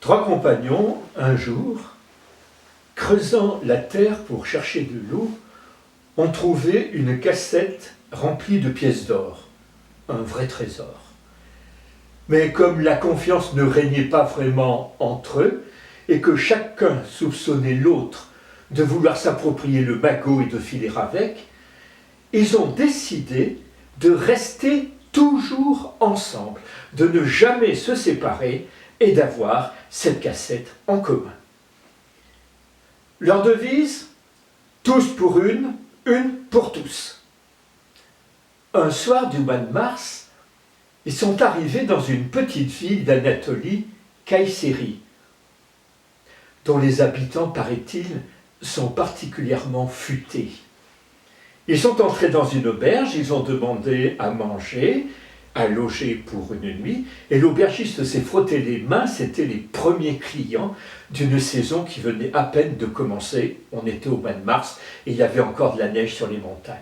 Trois compagnons, un jour, creusant la terre pour chercher de l'eau, ont trouvé une cassette remplie de pièces d'or, un vrai trésor. Mais comme la confiance ne régnait pas vraiment entre eux, et que chacun soupçonnait l'autre de vouloir s'approprier le magot et de filer avec, ils ont décidé de rester toujours ensemble, de ne jamais se séparer et d'avoir cette cassette en commun. Leur devise, tous pour une pour tous. Un soir du mois de mars, ils sont arrivés dans une petite ville d'Anatolie, Kayseri, dont les habitants, paraît-il, sont particulièrement futés. Ils sont entrés dans une auberge, ils ont demandé à manger, à loger pour une nuit, et l'aubergiste s'est frotté les mains, c'était les premiers clients d'une saison qui venait à peine de commencer. On était au mois de mars et il y avait encore de la neige sur les montagnes.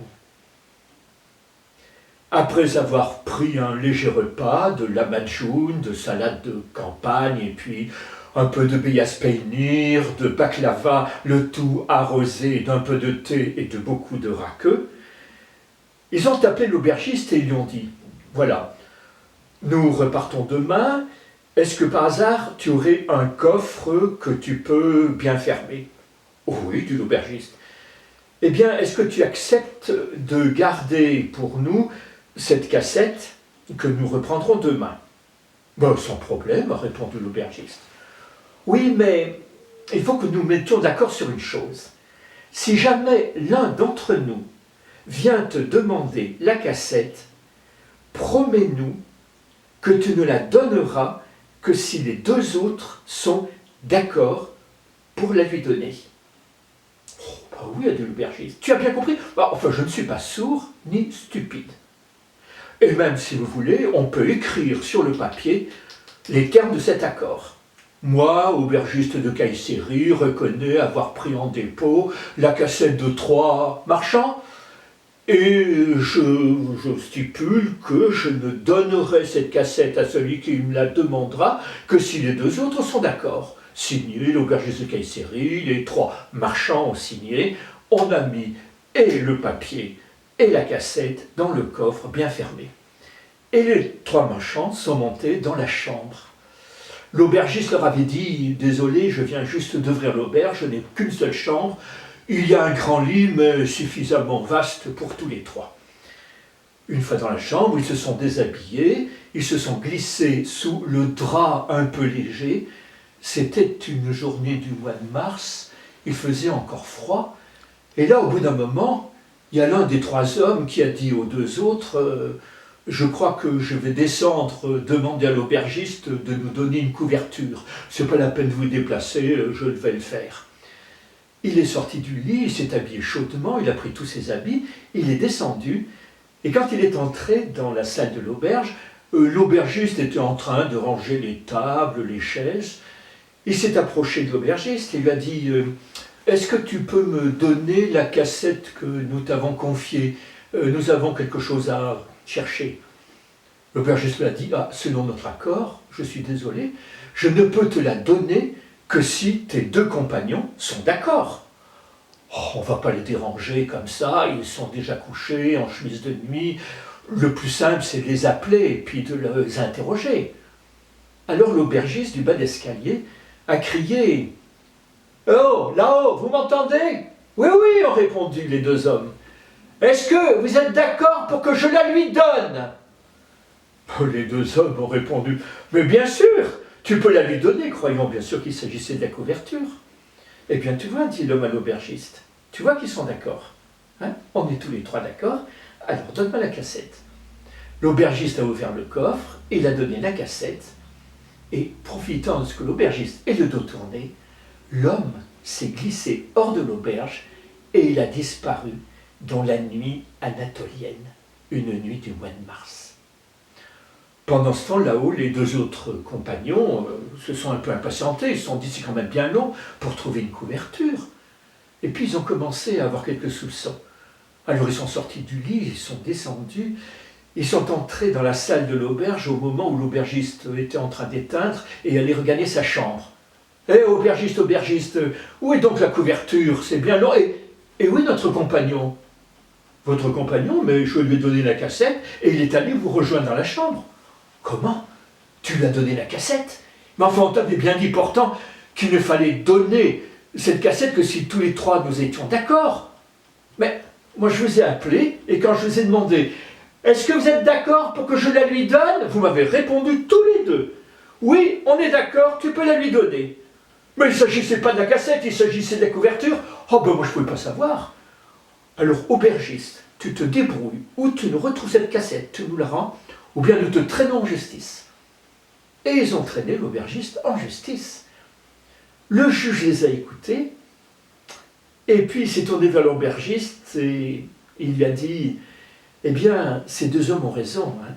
Après avoir pris un léger repas, de lamadjoun, de salade de campagne, et puis un peu de beyaz peynir, de baklava, le tout arrosé d'un peu de thé et de beaucoup de raqueux, ils ont appelé l'aubergiste et ils lui ont dit « Voilà, nous repartons demain, est-ce que par hasard tu aurais un coffre que tu peux bien fermer ?»« Oh oui, dit l'aubergiste. »« Eh bien, est-ce que tu acceptes de garder pour nous cette cassette que nous reprendrons demain ?»« Ben, sans problème, » a répondu l'aubergiste. « Oui, mais il faut que nous mettions d'accord sur une chose. Si jamais l'un d'entre nous vient te demander la cassette, promets-nous que tu ne la donneras que si les deux autres sont d'accord pour la lui donner. » « Oh, bah oui, a dit l'aubergiste. Tu as bien compris ? Enfin, je ne suis pas sourd ni stupide. Et même si vous voulez, on peut écrire sur le papier les termes de cet accord. Moi, aubergiste de Kayseri, reconnais avoir pris en dépôt la cassette de 3 marchands, et je stipule que je ne donnerai cette cassette à celui qui me la demandera que si les deux autres sont d'accord. Signé l'aubergiste de Kayseri, les 3 marchands ont signé, on a mis et le papier et la cassette dans le coffre bien fermé. Et les 3 marchands sont montés dans la chambre. L'aubergiste leur avait dit « Désolé, je viens juste d'ouvrir l'auberge, je n'ai qu'une seule chambre. Il y a un grand lit, mais suffisamment vaste pour tous les 3. » Une fois dans la chambre, ils se sont déshabillés, ils se sont glissés sous le drap un peu léger. C'était une journée du mois de mars, il faisait encore froid. Et là, au bout d'un moment, il y a l'un des 3 hommes qui a dit aux 2 autres je crois que je vais descendre, demander à l'aubergiste de nous donner une couverture. C'est pas la peine de vous déplacer, je vais le faire. » Il est sorti du lit, il s'est habillé chaudement, il a pris tous ses habits, il est descendu, et quand il est entré dans la salle de l'auberge, l'aubergiste était en train de ranger les tables, les chaises. Il s'est approché de l'aubergiste et lui a dit « Est-ce que tu peux me donner la cassette que nous t'avons confiée ? Nous avons quelque chose à chercher. » L'aubergiste lui a dit « Ah, selon notre accord, je suis désolé, je ne peux te la donner que si tes 2 compagnons sont d'accord. » Oh, on ne va pas les déranger comme ça, ils sont déjà couchés en chemise de nuit. Le plus simple, c'est de les appeler et puis de les interroger. Alors l'aubergiste du bas d'escalier a crié « Oh, là-haut, vous m'entendez ?»« Oui, oui, » ont répondu les 2 hommes. « Est-ce que vous êtes d'accord pour que je la lui donne ?» Les 2 hommes ont répondu « Mais bien sûr, tu peux la lui donner, croyant bien sûr qu'il s'agissait de la couverture. » « Eh bien, tu vois, dit l'homme à l'aubergiste, tu vois qu'ils sont d'accord. Hein, on est tous les 3 d'accord, alors donne-moi la cassette. » L'aubergiste a ouvert le coffre, il a donné la cassette, et profitant de ce que l'aubergiste ait le dos tourné, l'homme s'est glissé hors de l'auberge et il a disparu dans la nuit anatolienne, une nuit du mois de mars. Pendant ce temps, là-haut, les 2 autres compagnons se sont un peu impatientés. Ils se sont dit, c'est quand même bien long pour trouver une couverture. Et puis, ils ont commencé à avoir quelques soupçons. Alors, ils sont sortis du lit, ils sont descendus. Ils sont entrés dans la salle de l'auberge au moment où l'aubergiste était en train d'éteindre et allait regagner sa chambre. Eh, aubergiste, aubergiste, où est donc la couverture? C'est bien long. Et où est notre compagnon? Votre compagnon, mais je lui ai donné la cassette et il est allé vous rejoindre dans la chambre. Comment? Tu lui as donné la cassette? Mais enfin, on t'avait bien dit pourtant qu'il ne fallait donner cette cassette que si tous les trois nous étions d'accord. Mais moi je vous ai appelé et quand je vous ai demandé est-ce que vous êtes d'accord pour que je la lui donne, vous m'avez répondu tous les deux. Oui, on est d'accord, tu peux la lui donner. Mais il ne s'agissait pas de la cassette, il s'agissait de la couverture. Oh ben moi je ne pouvais pas savoir. Alors aubergiste, tu te débrouilles, ou tu nous retrouves cette cassette, tu nous la rends, ou bien nous te traînons en justice. Et ils ont traîné l'aubergiste en justice. Le juge les a écoutés, et puis il s'est tourné vers l'aubergiste et il lui a dit « Eh bien, ces deux hommes ont raison. Hein.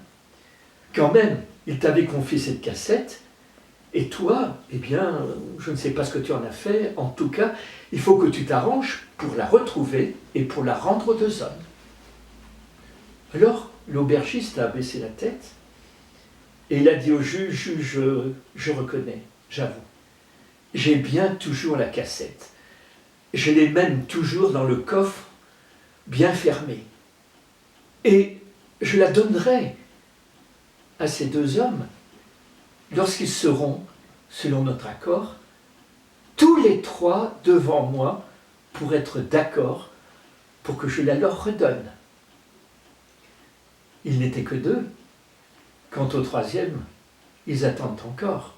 Quand même, ils t'avaient confié cette cassette, et toi, eh bien, je ne sais pas ce que tu en as fait. En tout cas, il faut que tu t'arranges pour la retrouver et pour la rendre aux deux hommes. » Alors, l'aubergiste a baissé la tête, et il a dit au juge « Juge, je reconnais, j'avoue. J'ai bien toujours la cassette. Je l'ai même toujours dans le coffre, bien fermé. Et je la donnerai à ces deux hommes lorsqu'ils seront, selon notre accord, tous les trois devant moi pour être d'accord pour que je la leur redonne. » Ils n'étaient que deux. Quant au troisième, ils attendent encore.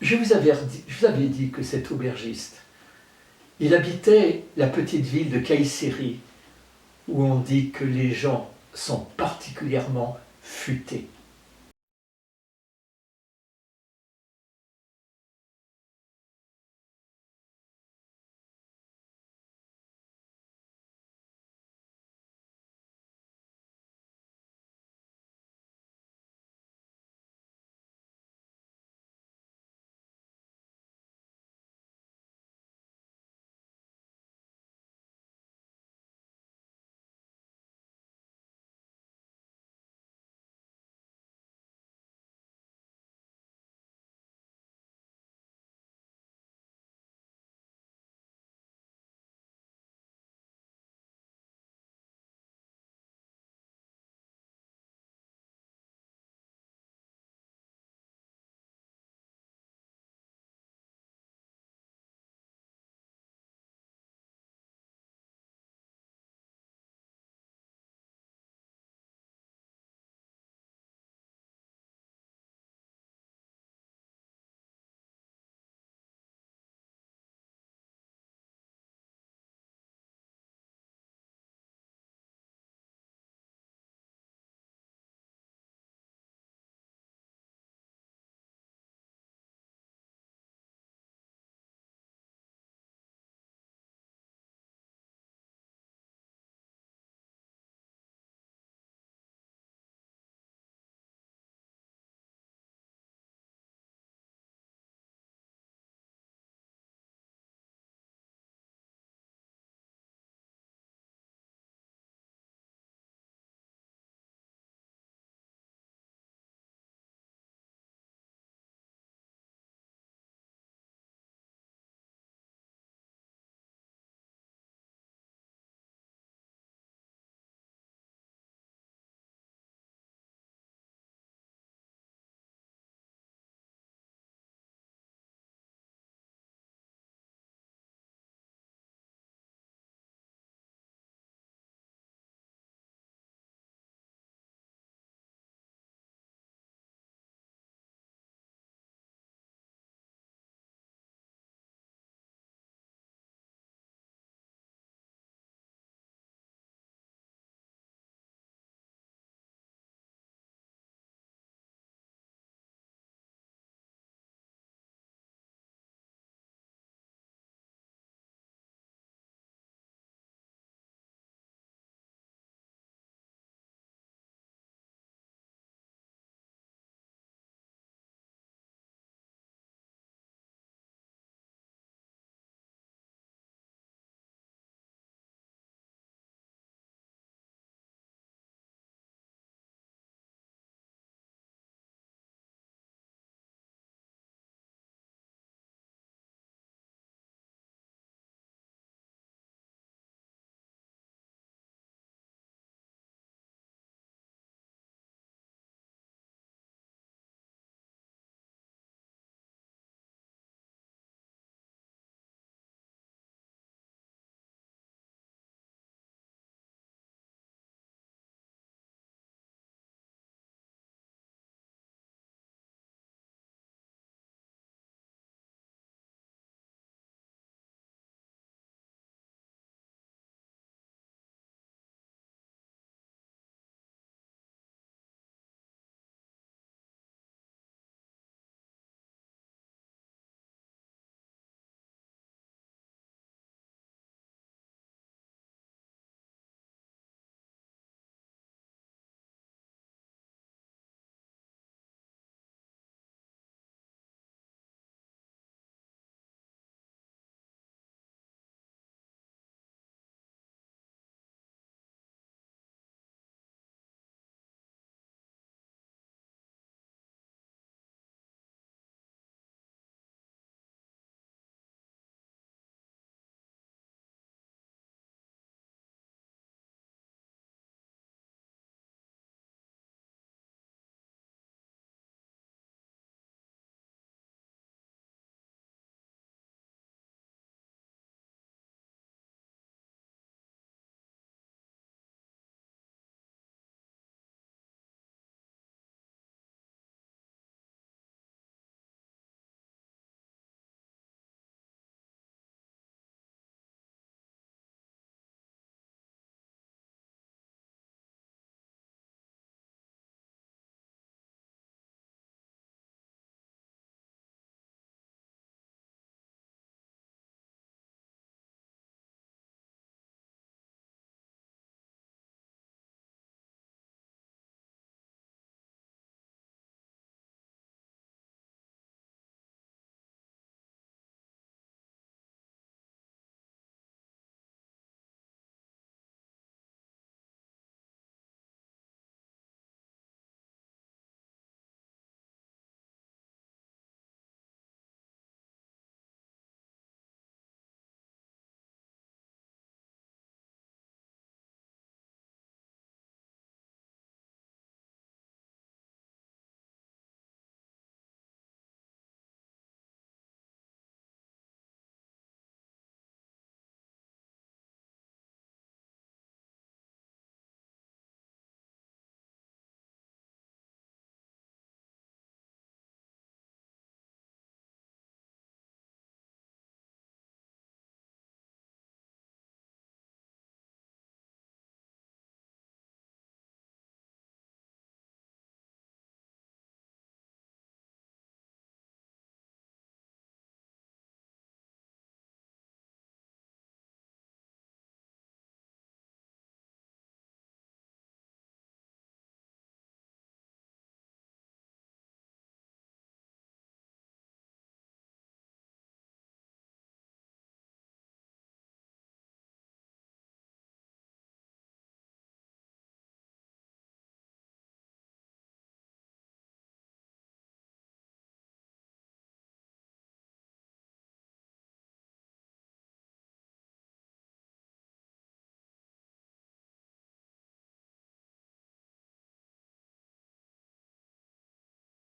Je vous avais dit que cet aubergiste, il habitait la petite ville de Kayseri, où on dit que les gens sont particulièrement futés.